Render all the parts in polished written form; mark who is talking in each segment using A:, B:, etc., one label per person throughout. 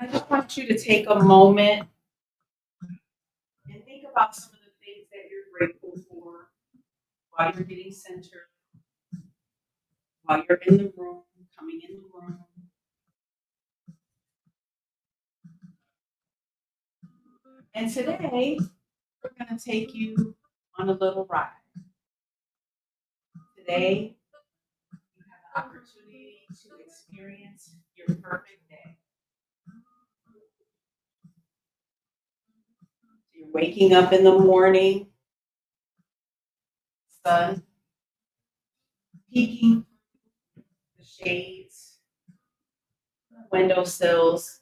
A: I just want you to take a moment and think about some of the things that you're grateful for while you're getting centered, while you're in the room, coming in the room. And today, we're going to take you on a little ride. Today, you have the opportunity to experience your perfect day. You're waking up in the morning, sun peeking through the shades, windowsills,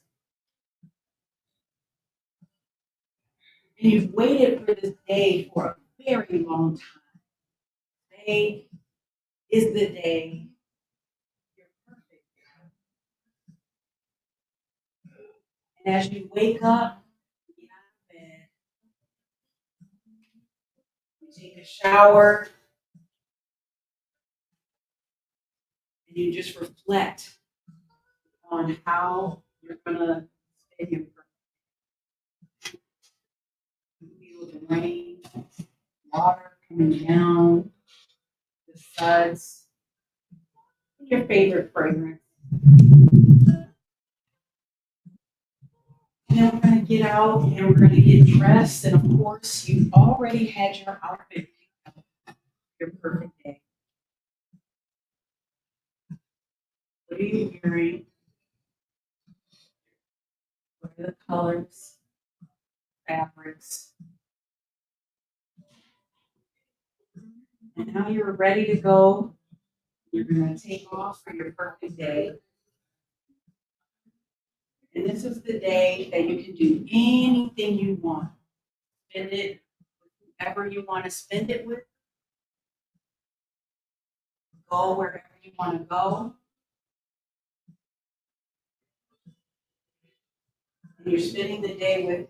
A: and you've waited for this day for a very long time. Today is the day you're perfect. And as you wake up, you get out of bed, you take a shower, and you just reflect on how you're gonna spend your birthday. You feel the rain, water coming down, the suds, and your favorite fragrance. And then we're gonna get out and we're gonna get dressed, and of course, you already had your outfit, your perfect day. What are you wearing? What are the colors, fabrics? And now you're ready to go. You're going to take off for your perfect day. And this is the day that you can do anything you want. Spend it with whoever you want to spend it with. Go wherever you want to go. And you're spending the day with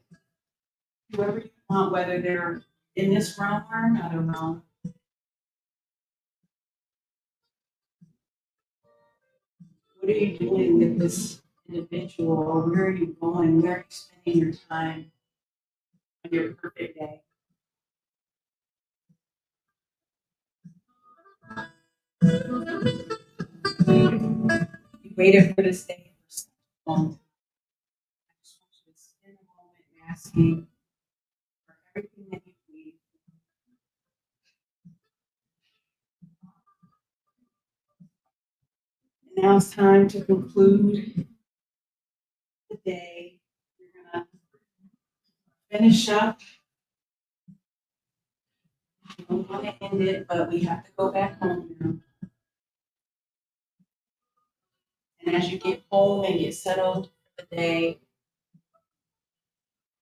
A: whoever you want, whether they're in this realm or another realm. What are you doing with this individual, or where are you going? Where are you spending your time on your perfect day? You waited for this day for so long. I just want you to spend a moment asking for everything that you need. And now it's time to conclude the day. We're gonna finish up. We don't want to end it, but we have to go back home now. And as you get home and get settled for the day,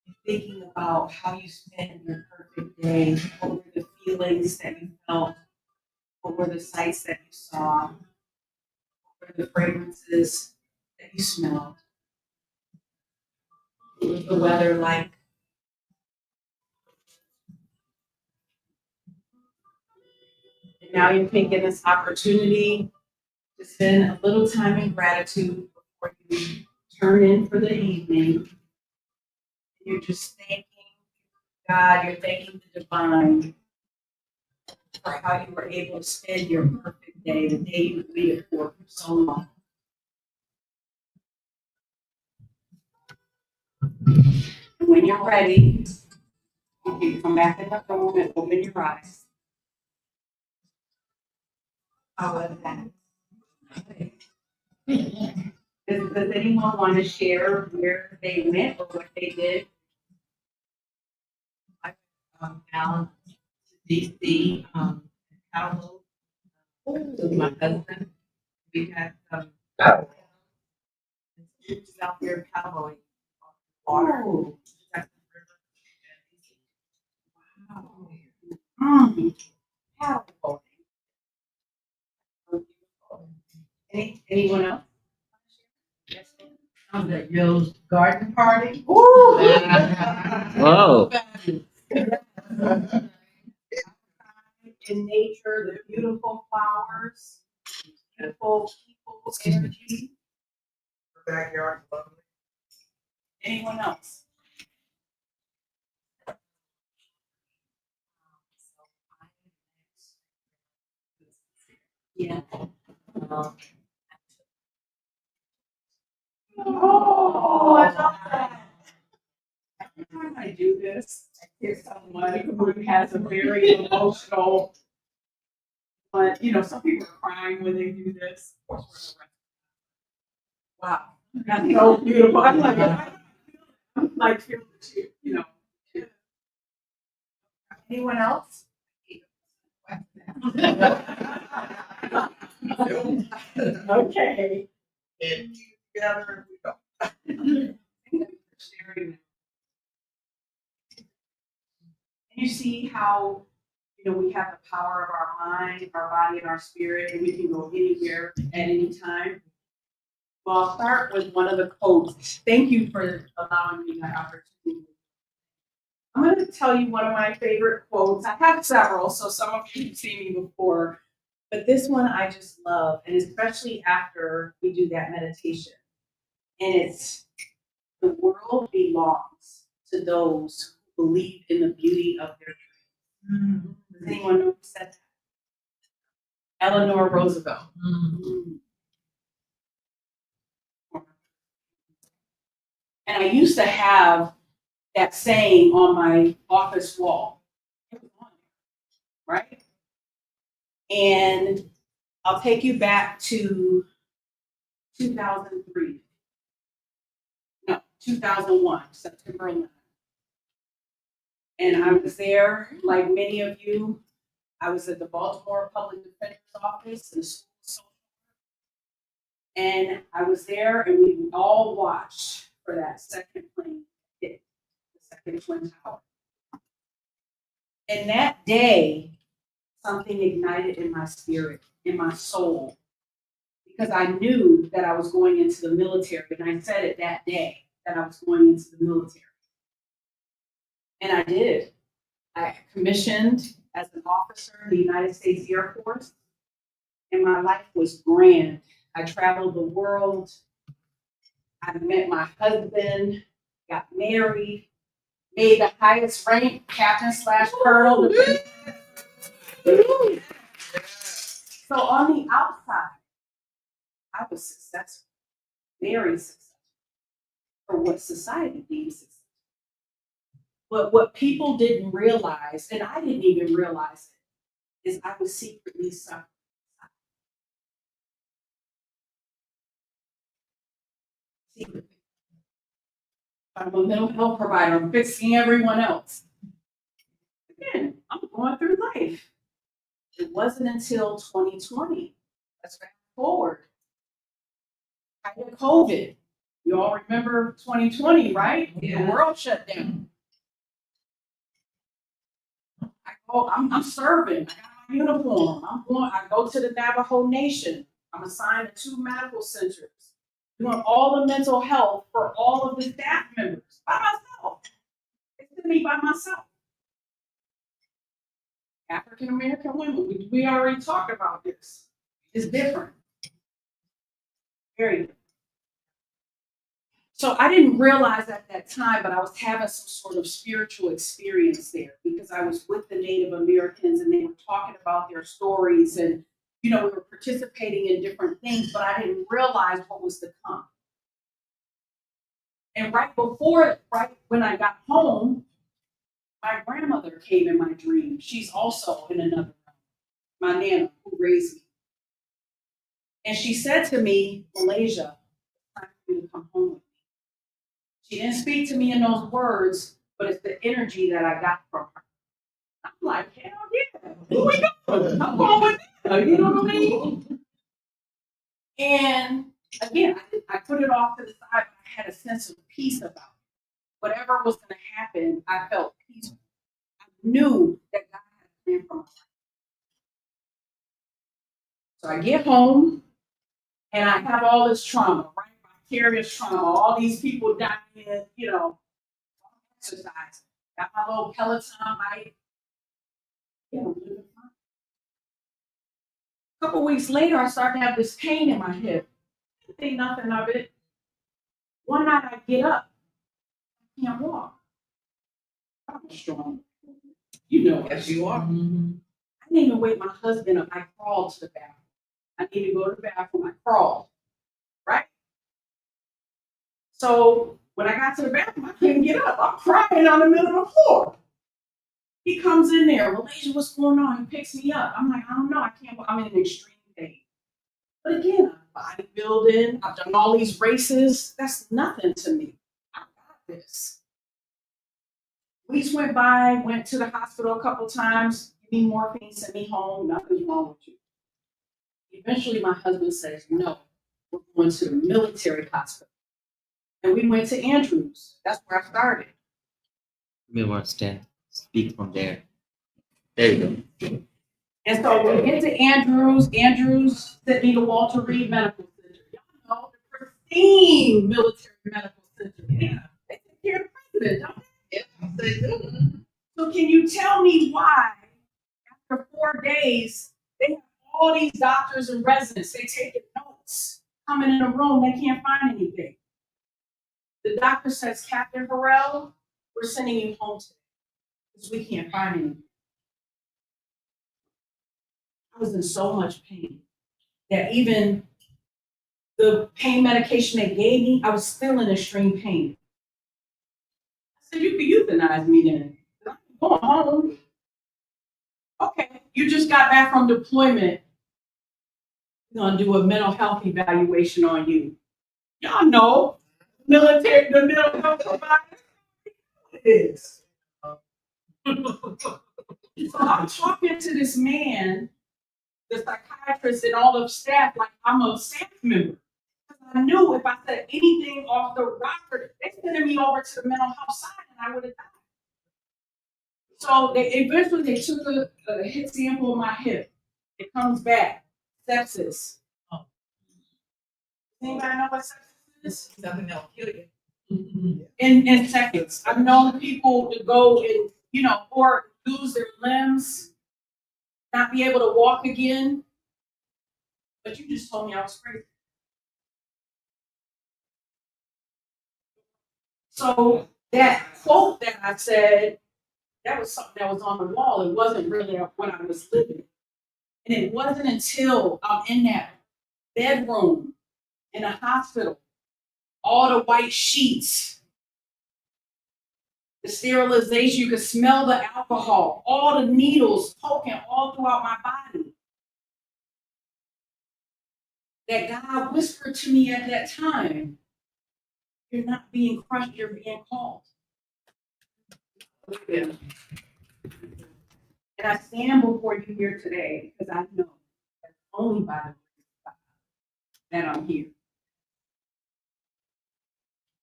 A: you're thinking about how you spent your perfect day. What were the feelings that you felt? What were the sights that you saw? What were the fragrances that you smelled? What was the weather like? And now you're taking this opportunity to spend a little time in gratitude before you turn in for the evening. You're just thanking God, you're thanking the divine for how you were able to spend your perfect day, the day you waited for so long. And when you're ready, you can come back in the room and open your eyes. How was that? Does anyone want to share where they went or what they did? I down to DC, Cabo, with my husband. We had it's out there in Cabo, water. Oh. Wow. Cabo. Anyone else? Yes, ma'am. The Joe's garden party. Ooh.
B: Whoa.
A: In nature, the beautiful flowers, beautiful people, energy.
C: Backyard, lovely.
A: Anyone else? Yeah. Oh, I love that. Every time I do this, I hear someone who has a very emotional, but some people are crying when they do this. Wow, that's so beautiful. I'm like feeling it, Anyone else? Okay. And together we go. Sharing. And you see how, we have the power of our mind, our body, and our spirit, and we can go anywhere at any time. Well, I'll start with one of the quotes. Thank you for allowing me that opportunity. I'm going to tell you one of my favorite quotes. I have several, so some of you have seen me before, but this one I just love, and especially after we do that meditation. And it's, the world belongs to those who believe in the beauty of their dreams. Does anyone know who said that? Eleanor Roosevelt. And I used to have that saying on my office wall, right? And I'll take you back to 2003. No, 2001, September 11th. And I was there, like many of you, I was at the Baltimore Public Defender's Office, in the school social work. And I was there, and we all watched for that second plane hit the second Twin Tower. And that day, something ignited in my spirit, in my soul, because I knew that I was going into the military, and I said it that day that I was going into the military. And I did. I commissioned as an officer in the United States Air Force, and my life was grand. I traveled the world. I met my husband, got married, made the highest rank, captain/colonel. So on the outside, I was successful, very successful, for what society deems successful. But what people didn't realize, and I didn't even realize it, is I was secretly suffering. Secretly. I'm a mental health provider. I'm fixing everyone else. Again, I'm going through life. It wasn't until 2020. Let's fast forward. I had COVID. You all remember 2020, right?
B: Yeah.
A: The world shut down. I'm serving. I got my uniform. I go to the Navajo Nation. I'm assigned to 2 medical centers, doing all the mental health for all of the staff members by myself. It's to me by myself. African American women, we already talked about this. It's different. Very different. So I didn't realize at that time, but I was having some sort of spiritual experience there because I was with the Native Americans and they were talking about their stories and, we were participating in different things, but I didn't realize what was to come. And right when I got home, my grandmother came in my dream. She's also in another room, my nana who raised me. And she said to me, Malaysia, it's time for you to come home with me. She didn't speak to me in those words, but it's the energy that I got from her. I'm like, hell yeah, who we going? I'm going with them, you know what I mean? And again, I put it off to the side, but I had a sense of peace about it. Whatever was going to happen, I felt peaceful. I knew that God had a plan for my life. So I get home, and I have all this trauma, right? Vicarious trauma, all these people dying, exercise. Got my little Peloton bike. A couple weeks later, I started to have this pain in my hip. I didn't think nothing of it. One night I get up I can't walk. I'm strong. You know,
C: Yes, you are.
A: I didn't even wake my husband up. I crawled to the bathroom. I need to go to the bathroom. I crawled, right? So when I got to the bathroom, I couldn't get up. I'm crying on the middle of the floor. He comes in there, Malaysia, what's going on? He picks me up. I'm like, I don't know. I can't. I'm in an extreme pain. But again, I'm bodybuilding. I've done all these races. That's nothing to me. I got this. Weeks went by, went to the hospital a couple times, give me morphine, sent me home, nothing's wrong with you. Eventually, my husband says, no, we're going to the military hospital. And we went to Andrews. That's where I started.
B: We want to speak from there. There you go.
A: And so we get to Andrews. Andrews sent me to Walter Reed Medical Center. Y'all know the pristine military medical center. Yeah, they take care of the president, don't they?
C: Yeah, they do.
A: So can you tell me why, after 4 days, they have all these doctors and residents, they taking notes, coming in a room, they can't find anything. The doctor says, Captain Harrell, we're sending you home today because we can't find anything. I was in so much pain that even the pain medication they gave me, I was still in extreme pain. I said, you can euthanize me then. I'm going home. Okay, you just got back from deployment. We're gonna do a mental health evaluation on you. Y'all know the mental health provider is. So I'm talking to this man, the psychiatrist and all of staff, like I'm a staff member. I knew if I said anything off the rocker, they sending me over to the mental health side and I would have died. So they eventually took a hip sample of my hip. It comes back. Sepsis.
C: Oh.
A: Anybody know what sepsis is?
C: Something that'll kill you.
A: In seconds. I've known people to go and, or lose their limbs, not be able to walk again. But you just told me I was crazy. So that quote that I said, that was something that was on the wall. It wasn't really what I was living. And it wasn't until I'm in that bedroom in a hospital, all the white sheets, the sterilization, you could smell the alcohol, all the needles poking all throughout my body. That God whispered to me at that time, you're not being crushed, you're being called. Yeah. And I stand before you here today because I know that only by the grace of God that I'm here.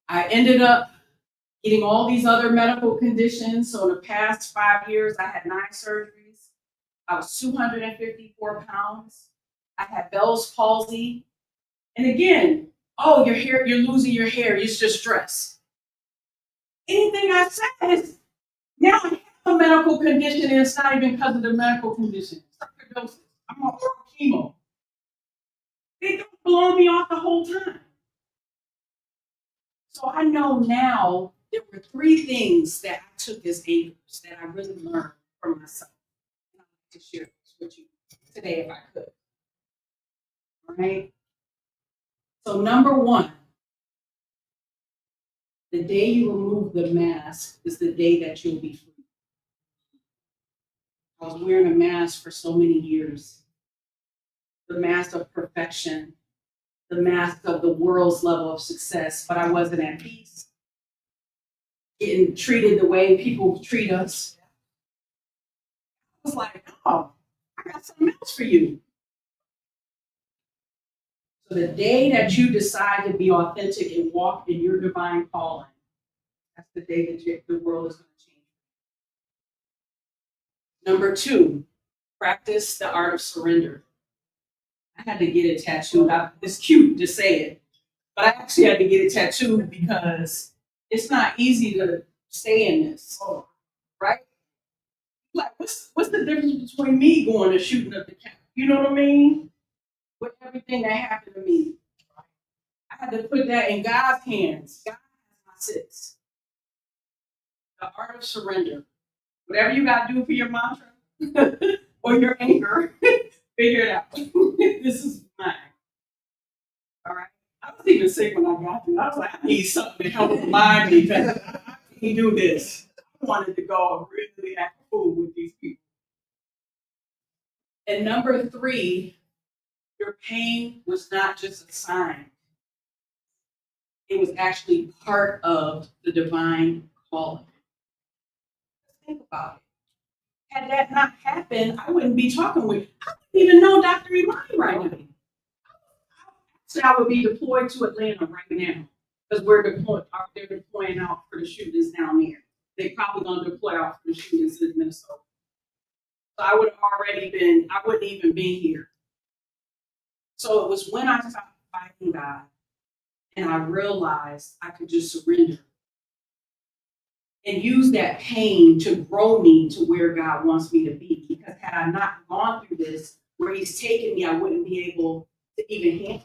A: I ended up getting all these other medical conditions. So in the past 5 years, I had 9 surgeries. I was 254 pounds. I had Bell's palsy. And again, oh, your hair, you're losing your hair, it's just stress. Anything I said is now I have a medical condition and it's not even because of the medical condition. Sarcoidosis. I'm on oral chemo. They don't blow me off the whole time. So I know now there were 3 things that I took as anchors that I really learned from myself. And I'd like to share this with you today if I could. All right. So number 1, the day you remove the mask is the day that you'll be free. I was wearing a mask for so many years. The mask of perfection, the mask of the world's level of success, but I wasn't at peace. Getting treated the way people treat us. I was like, oh, I got something else for you. So the day that you decide to be authentic and walk in your divine calling, that's the day that the world is going to change. Number 2, practice the art of surrender. I had to get it tattooed. It's cute to say it, but I actually had to get it tattooed because it's not easy to stay in this, right? Like, what's the difference between me going and shooting up the camp? You know what I mean? With everything that happened to me, I had to put that in God's hands. God has my 6. The art of surrender. Whatever you got to do for your mantra or your anger, figure it out. This is mine. All right. I was even sick when I got to. I was like, I need something to help remind me that I can't do this. I wanted to go and really act a fool with these people. And number 3, your pain was not just a sign. It was actually part of the divine calling. Think about it. Had that not happened, I wouldn't be talking with, I wouldn't even know Dr. Imani right now. So I would be deployed to Atlanta right now because they're deploying out for the shootings down there. They're probably going to deploy out for the shootings in Minnesota. So I would have already been, I wouldn't even be here. So it was when I stopped fighting God and I realized I could just surrender and use that pain to grow me to where God wants me to be. Because had I not gone through this, where He's taken me, I wouldn't be able to even handle it.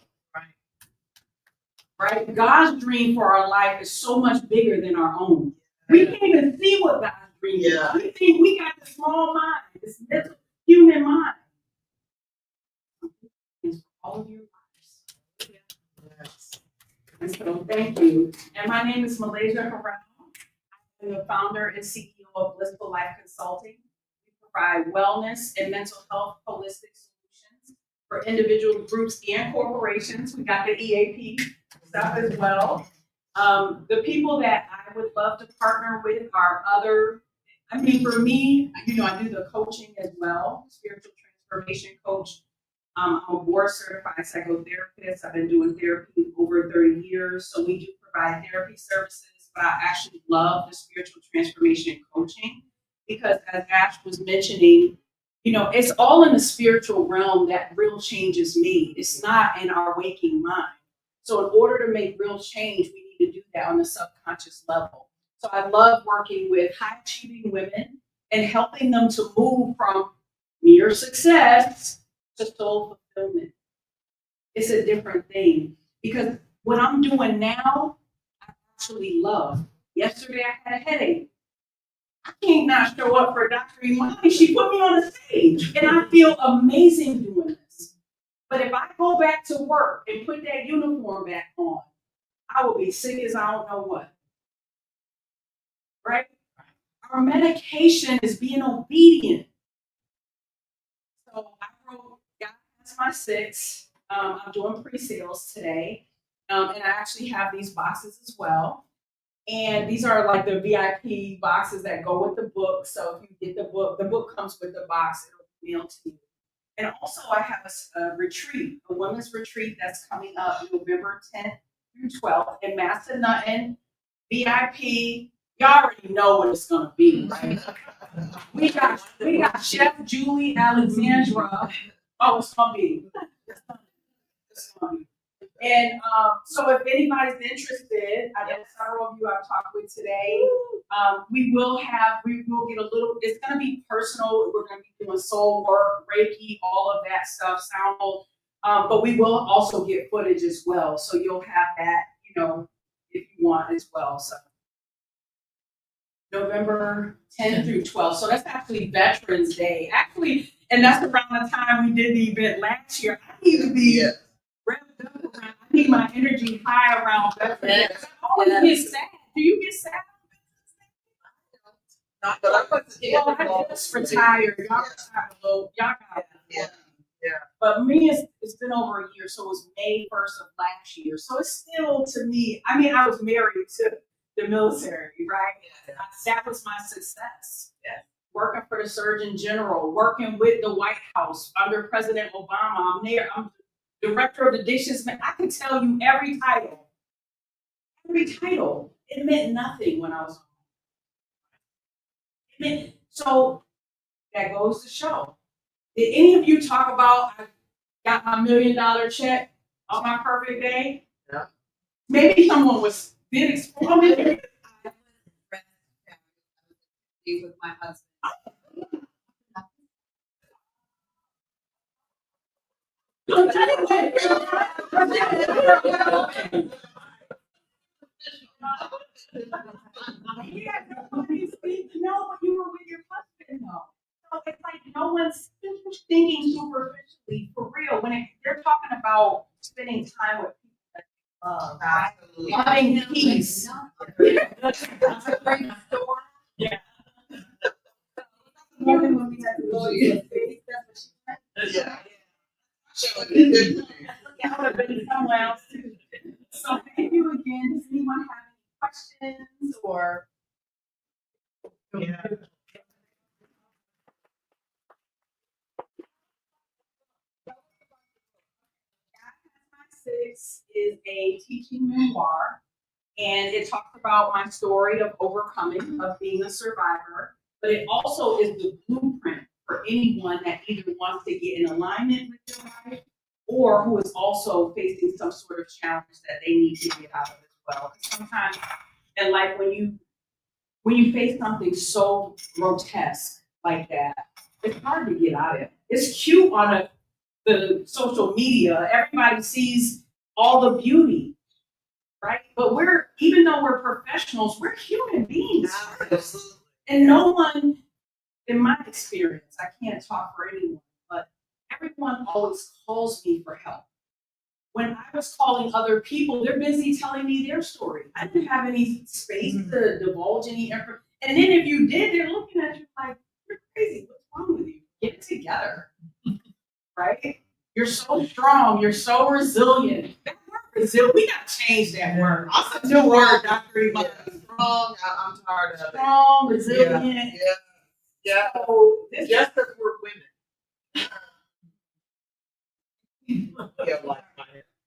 A: Right? God's dream for our life is so much bigger than our own. We can't even see what God's dream is. We think we got the small mind, this little human mind. It's for all of your lives. Yes. And so thank you. And my name is Malaysia Harrell. I'm the founder and CEO of Blissful Life Consulting. We provide wellness and mental health holistic solutions for individuals, groups, and corporations. We got the EAP stuff as well. The people that I would love to partner with are for me, I do the coaching as well, spiritual transformation coach. I'm a board certified psychotherapist. I've been doing therapy over 30 years. So we do provide therapy services, but I actually love the spiritual transformation coaching because as Ash was mentioning, it's all in the spiritual realm that real change is made. It's not in our waking mind. So in order to make real change, we need to do that on the subconscious level. So I love working with high achieving women and helping them to move from mere success to soul fulfillment. It's a different thing because what I'm doing now, I actually love. Yesterday I had a headache. I can't not show up for Dr. Imani. She put me on the stage and I feel amazing doing this. But if I go back to work and put that uniform back on, I will be sick as I don't know what. Right? Our medication is being obedient. So I wrote, God has my 6. I'm doing pre-sales today. And I actually have these boxes as well. And these are like the VIP boxes that go with the book. So if you get the book comes with the box, it'll be mailed to you. And also I have a retreat, a women's retreat that's coming up November 10th through 12th in Massanutten, VIP. Y'all already know what it's gonna be, right? We got Chef Julie Alexandra. Oh, it's gonna be. It's gonna be. And so if anybody's interested, I know several of you I've talked with today. We will get a little, it's gonna be personal. We're gonna be doing soul work, Reiki, all of that stuff, sound. But we will also get footage as well. So you'll have that, if you want as well. So November 10th through 12th. So that's actually Veterans Day. Actually, and that's around the time we did the event last year. I need to be revved up around. I need my energy high around Veterans Day. I always get sad. Do you get sad?
C: Not that I put
A: Well, I just retired. Y'all retired a little. Y'all got it.
C: Yeah.
A: But me, it's been over a year, so it was May 1st of last year. So it's still, to me, I was married to the military, right?
C: Yeah.
A: That was my success.
C: Yeah.
A: Working for the Surgeon General, working with the White House under President Obama. I'm there. I'm director of the dishes. I can tell you every title. Every title. It meant nothing when I was home. So that goes to show. Did any of you talk about I got my $1 million check on my perfect day?
C: Yeah.
A: Maybe someone did explore me.
C: With my husband.
A: Yeah, nobody speaks. No, but you were with your husband though. So it's like no one's thinking superficially for real when they're talking about spending time with people that you love, right? Loving peace. That's a great story. Yeah. Moment when we had to go into a space, that's what she said.
C: Yeah.
A: Yeah, I would have been somewhere else too. So thank you again. Does anyone have any questions or?
D: Yeah.
A: Six is a teaching memoir, and it talks about my story of overcoming, of being a survivor, but it also is the blueprint for anyone that either wants to get in alignment with their life or who is also facing some sort of challenge that they need to get out of as well. Sometimes in life, when you face something so grotesque like that, it's hard to get out of it. It's cute on the social media. Everybody sees all the beauty, right? But even though we're professionals, we're human beings. And no one, in my experience, I can't talk for anyone, but everyone always calls me for help. When I was calling other people, they're busy telling me their story. I didn't have any space to divulge any information. And then if you did, they're looking at you like, you're crazy. What's wrong with you? Get it together, right? You're so strong. You're so resilient. That word resilient, we got to change that word.
C: Awesome.
A: New word, Dr. Iman.
C: Strong. I'm tired of it.
A: Strong, resilient.
C: Yeah.
A: So this
C: Just because we're women. Yeah, like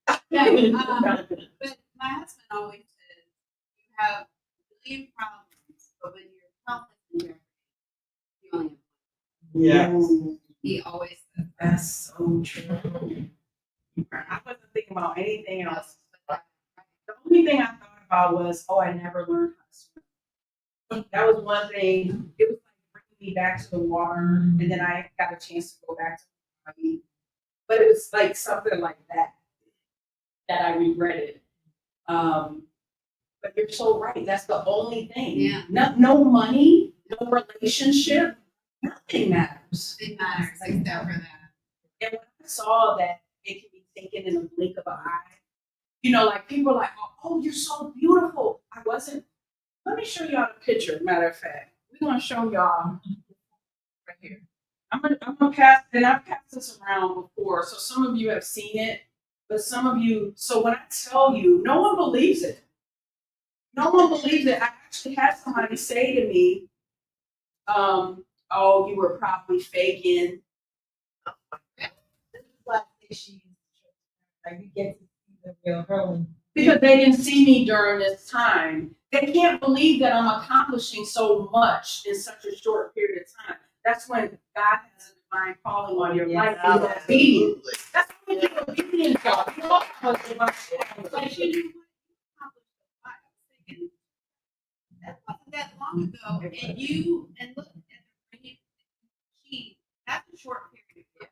E: But my husband always says, you have a million problems, but when your health is in jeopardy, you only have
D: Yes.
E: one. He always says that.
A: That's so true. I wasn't thinking about anything else. The only thing I thought about was, oh, I never learned how to swim. That was one thing. It was like bringing me back to the water, and then I got a chance to go back to the body. But it was like something like that I regretted. But you're so right. That's the only thing.
E: Yeah.
A: No money, no relationship, nothing matters.
E: It matters except for that.
A: And when I saw that it can be taken in a blink of an eye, like people are like, oh, you're so beautiful. I wasn't. Let me show y'all the picture. Matter of fact, we're gonna show y'all right here. I'm gonna pass, and I've passed this around before, so some of you have seen it, but some of you. So when I tell you, no one believes it. No one believes it. I actually had somebody say to me, "Oh, you were probably faking."
D: This is why I say she's like you get to see the real her.
A: Because they didn't see me during this time. They can't believe that I'm accomplishing so much in such a short period of time. That's when God has a divine calling on your life. And you're obedient. That's when you're obedient, God. You know what I'm
E: Like, you know what? I was thinking, that wasn't that long ago, and look at the rate she, that's a short period of time.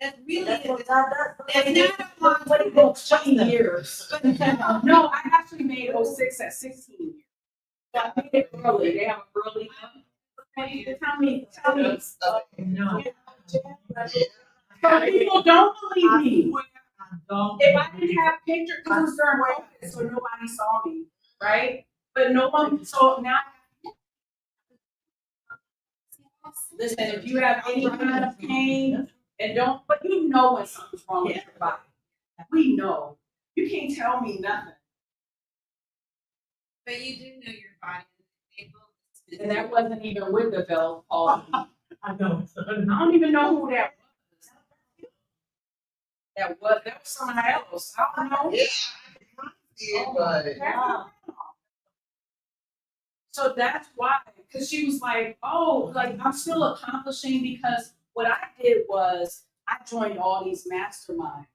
E: That really
D: That's what
E: is.
D: God does.
E: It's not a long
A: What
E: time.
A: about 20 years?
E: But
A: No, I actually made 06 at 16 years. So I made it early. They have an early. Tell me.
D: No.
A: So people don't believe me.
D: I don't.
A: If I didn't have pictures, because it was during COVID, so nobody saw me, right? But no one, so now. Listen, if you have any kind of pain, but you know when something's wrong with your body. We know. You can't tell me nothing.
E: But you do know your body is able.
A: And that wasn't even with the Bell palsy.
D: I know.
A: I don't even know who that was. That was someone else. I don't know.
C: Yeah, but
A: So that's why, because she was like, oh, like I'm still accomplishing because what I did was I joined all these masterminds.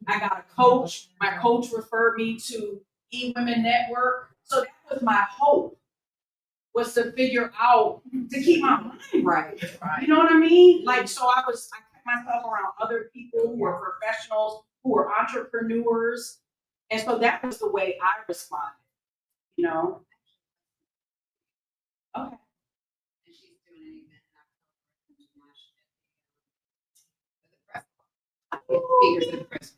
A: I got a coach. My coach referred me to E-Women Network. So that was my hope, was to figure out, to keep my mind right. You know what I mean? Like, so I kept myself around other people who were professionals, who were entrepreneurs. And so that was the way I responded. know? Okay.
E: And she's doing an event in October in Nashville. For the press. Speakers of the press.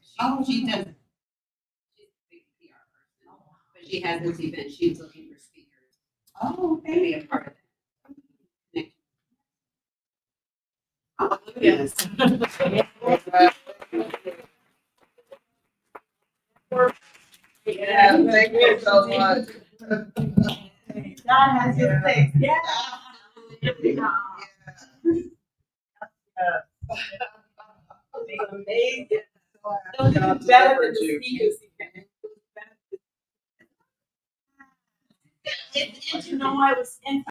E: She doesn't. She's a big PR person. But she has this event, she's looking for speakers
A: Oh,
E: to be a part of that.
A: yes.
C: Yeah, thank you so much.
D: God has his things. Yeah. Amazing. Those are better than the speakers. And you know, I was in